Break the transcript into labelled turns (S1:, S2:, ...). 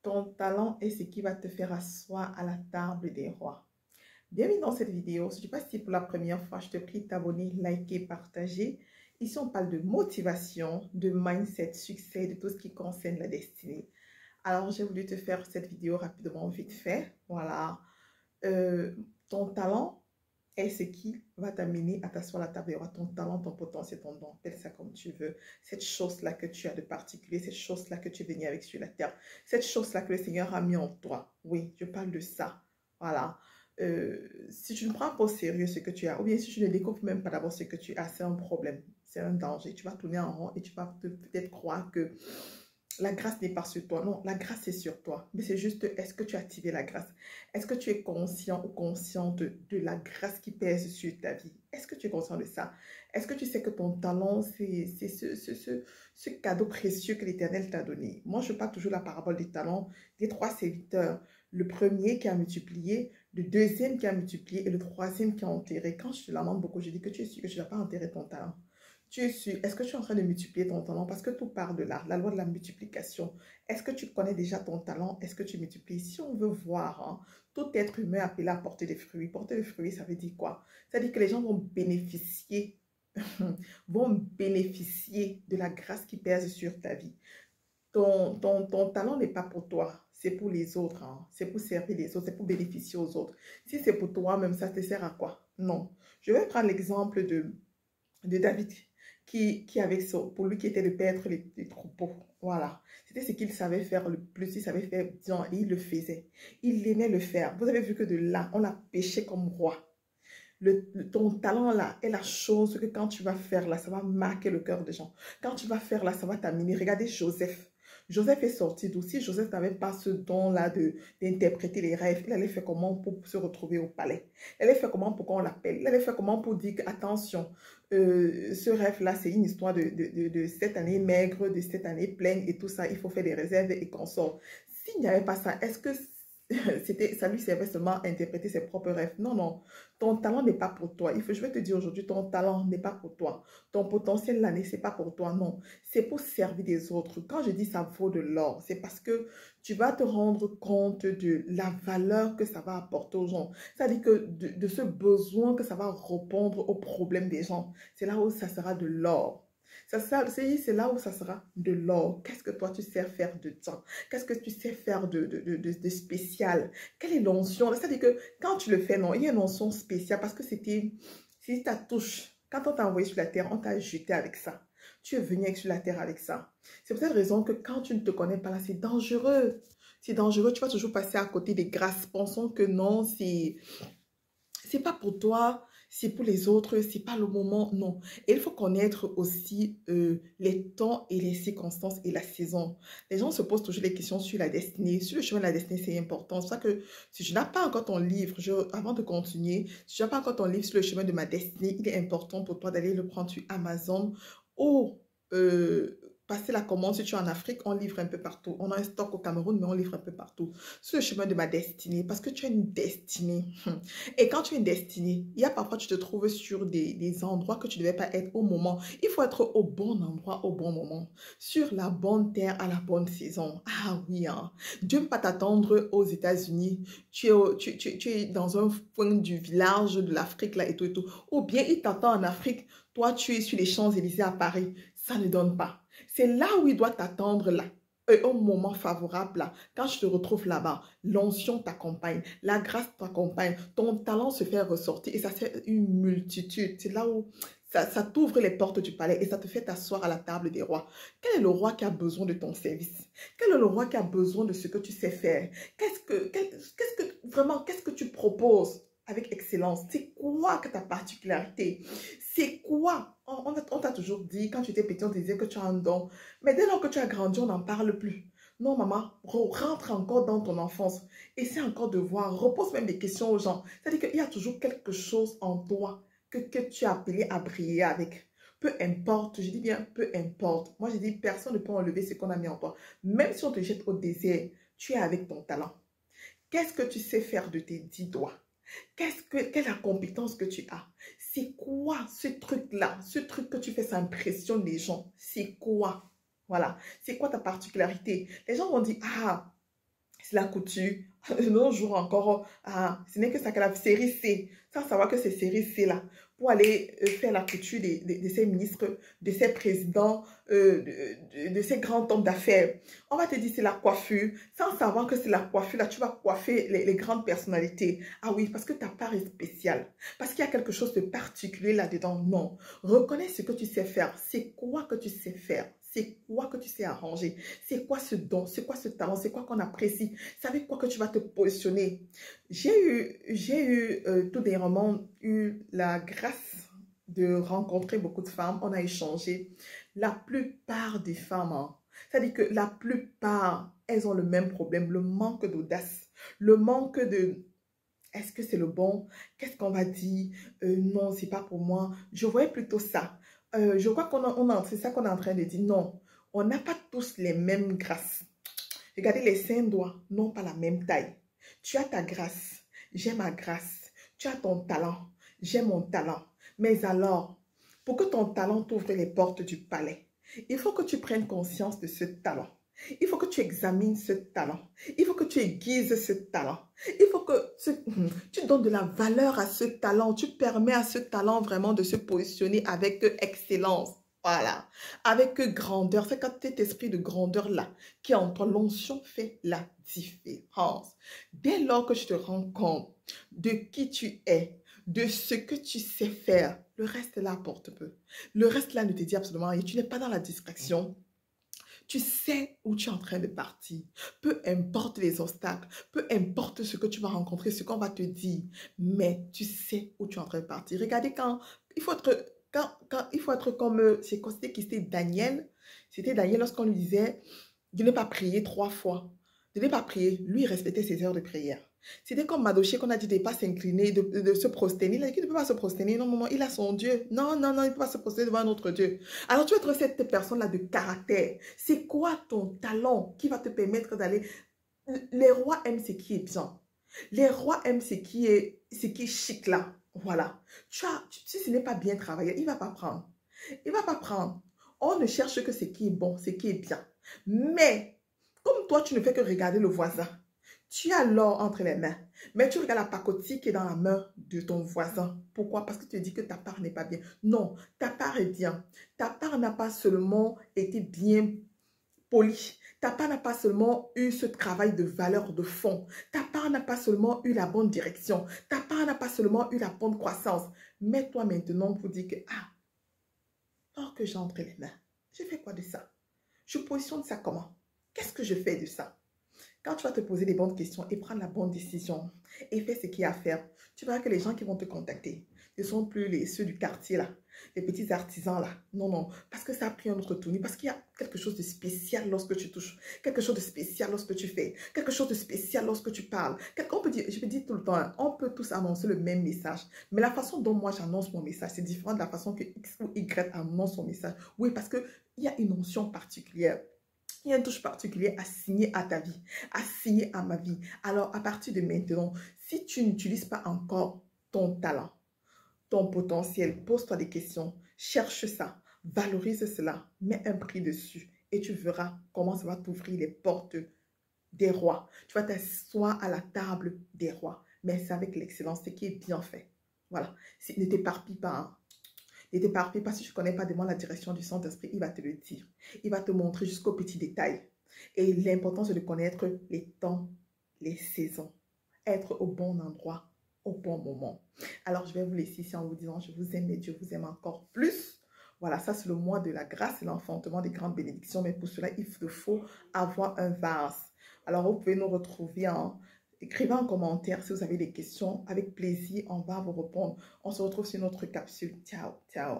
S1: Ton talent est ce qui va te faire asseoir à la table des rois. Bienvenue dans cette vidéo. Si tu passes ici pour la première fois, je te prie de t'abonner, liker, partager. Ici, on parle de motivation, de mindset, succès, de tout ce qui concerne la destinée. Alors, j'ai voulu te faire cette vidéo rapidement, vite fait. Voilà. Ton talent est ce qui va t'amener à t'asseoir à la table des rois. Ton talent, ton potentiel, ton don, appelle ça comme tu veux. Cette chose-là que tu as de particulier, cette chose-là que tu es venu avec sur la terre, cette chose-là que le Seigneur a mis en toi. Oui, je parle de ça. Voilà. Si tu ne prends pas au sérieux ce que tu as, ou bien si tu ne découvres même pas d'abord ce que tu as, c'est un problème, c'est un danger. Tu vas tourner en rond et tu vas peut-être croire que la grâce n'est pas sur toi. Non, la grâce est sur toi. Mais c'est juste, est-ce que tu as activé la grâce? Est-ce que tu es conscient ou consciente de la grâce qui pèse sur ta vie? Est-ce que tu es conscient de ça? Est-ce que tu sais que ton talent, c'est ce cadeau précieux que l'Éternel t'a donné? Moi, je parle toujours la parabole des talents, des trois serviteurs. Le premier qui a multiplié, le deuxième qui a multiplié et le troisième qui a enterré. Quand je te lamente beaucoup, je dis que tu es sûr que tu n'as pas enterré ton talent. Tu es sûr, est-ce que tu es en train de multiplier ton talent? Parce que tout part de là, la loi de la multiplication. Est-ce que tu connais déjà ton talent? Est-ce que tu multiplies? Si on veut voir, hein, tout être humain appelé à porter des fruits. Porter des fruits, ça veut dire quoi? Ça veut dire que les gens vont bénéficier, vont bénéficier de la grâce qui pèse sur ta vie. Ton talent n'est pas pour toi, c'est pour les autres, hein. C'est pour servir les autres, c'est pour bénéficier aux autres. Si c'est pour toi, même ça te sert à quoi? Non. Je vais prendre l'exemple de David qui avait ça, pour lui qui était de paître les troupeaux. Voilà. C'était ce qu'il savait faire le plus, il savait faire bien et il le faisait. Il aimait le faire. Vous avez vu que de là, on l'a pêché comme roi. Ton talent là est la chose que quand tu vas faire là, ça va marquer le cœur des gens. Quand tu vas faire là, ça va t'amener. Regardez Joseph. Joseph est sorti d'où? Si Joseph n'avait pas ce don-là d'interpréter les rêves, il allait faire comment pour se retrouver au palais? Il allait faire comment pour qu'on l'appelle? Il allait faire comment pour dire que, attention, ce rêve-là, c'est une histoire de cette année maigre, de cette année pleine et tout ça, il faut faire des réserves et qu'on sort. S'il n'y avait pas ça, est-ce que ça lui servait seulement à interpréter ses propres rêves? Non, non. Ton talent n'est pas pour toi. Je vais te dire aujourd'hui, ton talent n'est pas pour toi. Ton potentiel l'année, c'est pas pour toi. Non. C'est pour servir des autres. Quand je dis ça vaut de l'or, c'est parce que tu vas te rendre compte de la valeur que ça va apporter aux gens. C'est-à-dire que de ce besoin que ça va répondre aux problèmes des gens. C'est là où ça sera de l'or. C'est là où ça sera de l'or. Qu'est-ce que toi tu sais faire de temps? Qu'est-ce que tu sais faire de spécial? Quelle est l'onction? C'est-à-dire que quand tu le fais, non, il y a une onction spéciale parce que c'est ta touche. Quand on t'a envoyé sur la terre, on t'a jeté avec ça. Tu es venu sur la terre avec ça. C'est pour cette raison que quand tu ne te connais pas là, c'est dangereux. C'est dangereux. Tu vas toujours passer à côté des grâces, pensant que non, c'est pas pour toi, c'est pour les autres, c'est pas le moment, non. Et il faut connaître aussi les temps et les circonstances et la saison. Les gens se posent toujours des questions sur la destinée. Sur le chemin de la destinée, c'est important. C'est ça que si tu n'as pas encore ton livre, avant de continuer, si tu n'as pas encore ton livre sur le chemin de ma destinée, il est important pour toi d'aller le prendre sur Amazon ou passer la commande. Si tu es en Afrique, on livre un peu partout. On a un stock au Cameroun, mais on livre un peu partout. Sur le chemin de ma destinée, parce que tu as une destinée. Et quand tu es une destinée, il y a parfois tu te trouves sur des endroits que tu ne devais pas être au moment. Il faut être au bon endroit, au bon moment. Sur la bonne terre, à la bonne saison. Ah oui, hein. Dieu ne peut pas t'attendre aux États-Unis. Tu es dans un coin du village de l'Afrique là et tout et tout. Ou bien il t'attend en Afrique. Toi, tu es sur les Champs-Élysées à Paris. Ça ne donne pas. C'est là où il doit t'attendre là. Au moment favorable, là, quand je te retrouve là-bas, l'onction t'accompagne, la grâce t'accompagne, ton talent se fait ressortir et ça fait une multitude. C'est là où ça t'ouvre les portes du palais et ça te fait t'asseoir à la table des rois. Quel est le roi qui a besoin de ton service? Quel est le roi qui a besoin de ce que tu sais faire? Qu'est-ce que tu proposes avec excellence? C'est quoi que ta particularité? C'est quoi? On t'a toujours dit, quand tu étais petit, on te disait que tu as un don. Mais dès lors que tu as grandi, on n'en parle plus. Non, maman, rentre encore dans ton enfance. Essaie encore de voir. Repose même des questions aux gens. C'est-à-dire qu'il y a toujours quelque chose en toi que tu as appelé à briller avec. Peu importe, je dis bien peu importe. Moi, je dis personne ne peut enlever ce qu'on a mis en toi. Même si on te jette au désert, tu es avec ton talent. Qu'est-ce que tu sais faire de tes 10 doigts? Quelle est la compétence que tu as? C'est quoi ce truc-là? Ce truc que tu fais, ça impressionne les gens. C'est quoi? Voilà. C'est quoi ta particularité? Les gens vont dire, ah, c'est la couture. De nos jours encore, ce n'est que ça que la série C, sans savoir que c'est série C là, pour aller faire la couture de ces ministres, de ces présidents, de ces grands hommes d'affaires. On va te dire c'est la coiffure, sans savoir que c'est la coiffure là, tu vas coiffer les grandes personnalités. Ah oui, parce que ta part est spéciale, parce qu'il y a quelque chose de particulier là-dedans. Non, reconnais ce que tu sais faire. C'est quoi que tu sais faire? C'est quoi que tu sais arranger? C'est quoi ce don? C'est quoi ce talent? C'est quoi qu'on apprécie? C'est avec quoi que tu vas te positionner? Tout dernièrement eu la grâce de rencontrer beaucoup de femmes. On a échangé. La plupart des femmes, hein, c'est-à-dire que la plupart, elles ont le même problème, le manque d'audace, le manque de... Est-ce que c'est le bon? Qu'est-ce qu'on va dire? Non, c'est pas pour moi. Je voyais plutôt ça. Je crois c'est ça qu'on est en train de dire. Non, on n'a pas tous les mêmes grâces. Regardez, les 5 doigts n'ont pas la même taille. Tu as ta grâce, j'ai ma grâce. Tu as ton talent, j'ai mon talent. Mais alors, pour que ton talent t'ouvre les portes du palais, il faut que tu prennes conscience de ce talent. Il faut que tu examines ce talent. Il faut que tu aiguises ce talent. Il faut que tu donnes de la valeur à ce talent. Tu permets à ce talent vraiment de se positionner avec excellence. Voilà. Avec grandeur. C'est quand cet esprit de grandeur-là qui est en toi, l'onction fait la différence. Dès lors que je te rends compte de qui tu es, de ce que tu sais faire, le reste là apporte peu. Le reste là ne te dit absolument rien. Tu n'es pas dans la distraction. Tu sais où tu es en train de partir. Peu importe les obstacles, peu importe ce que tu vas rencontrer, ce qu'on va te dire, mais tu sais où tu es en train de partir. Regardez il faut être comme, c'était qui c'était Daniel. C'était Daniel lorsqu'on lui disait de ne pas prier 3 fois. De ne pas prier. Lui, il respectait ses heures de prière. C'était comme Madoché qu'on a dit de ne pas s'incliner, de se prosterner. Il a dit qu'il ne peut pas se prosterner. Non, non, il a son Dieu. Non, non, non, il ne peut pas se prosterner devant un autre Dieu. Alors, tu vas être cette personne-là de caractère. C'est quoi ton talent qui va te permettre d'aller... Les rois aiment ce qui est bien. Les rois aiment ce qui est chic là. Voilà. Si ce n'est pas bien travaillé, il ne va pas prendre. Il ne va pas prendre. On ne cherche que ce qui est bon, ce qui est bien. Mais, comme toi, tu ne fais que regarder le voisin, tu as l'or entre les mains, mais tu regardes la pacotille qui est dans la main de ton voisin. Pourquoi? Parce que tu te dis que ta part n'est pas bien. Non, ta part est bien. Ta part n'a pas seulement été bien polie. Ta part n'a pas seulement eu ce travail de valeur de fond. Ta part n'a pas seulement eu la bonne direction. Ta part n'a pas seulement eu la bonne croissance. Mets-toi maintenant pour dire que, or que j'ai entre les mains, je fais quoi de ça? Je positionne ça comment? Qu'est-ce que je fais de ça? Quand tu vas te poser les bonnes questions et prendre la bonne décision et faire ce qu'il y a à faire, tu verras que les gens qui vont te contacter ne sont plus ceux du quartier là, les petits artisans là. Non, non, parce que ça a pris un autre tournure, parce qu'il y a quelque chose de spécial lorsque tu touches, quelque chose de spécial lorsque tu fais, quelque chose de spécial lorsque tu parles. On peut dire, je peux dire tout le temps, hein, on peut tous annoncer le même message, mais la façon dont moi j'annonce mon message, c'est différent de la façon que X ou Y annonce son message. Oui, parce qu'il y a une notion particulière. Il y a une touche particulière à signer à ta vie, à signer à ma vie. Alors, à partir de maintenant, si tu n'utilises pas encore ton talent, ton potentiel, pose-toi des questions, cherche ça, valorise cela, mets un prix dessus et tu verras comment ça va t'ouvrir les portes des rois. Tu vas t'asseoir à la table des rois, mais c'est avec l'excellence, ce qui est bien fait. Voilà, ne t'éparpille pas, hein. Ne t'éparpille pas, si tu ne connais pas, demande la direction du Saint-Esprit, il va te le dire. Il va te montrer jusqu'aux petits détails. Et l'important, c'est de connaître les temps, les saisons. Être au bon endroit, au bon moment. Alors, je vais vous laisser ici en vous disant, je vous aime et Dieu vous aime encore plus. Voilà, ça c'est le mois de la grâce et l'enfantement des grandes bénédictions. Mais pour cela, il faut avoir un vase. Alors, vous pouvez nous retrouver écrivez en commentaire si vous avez des questions. Avec plaisir, on va vous répondre. On se retrouve sur notre capsule. Ciao, ciao.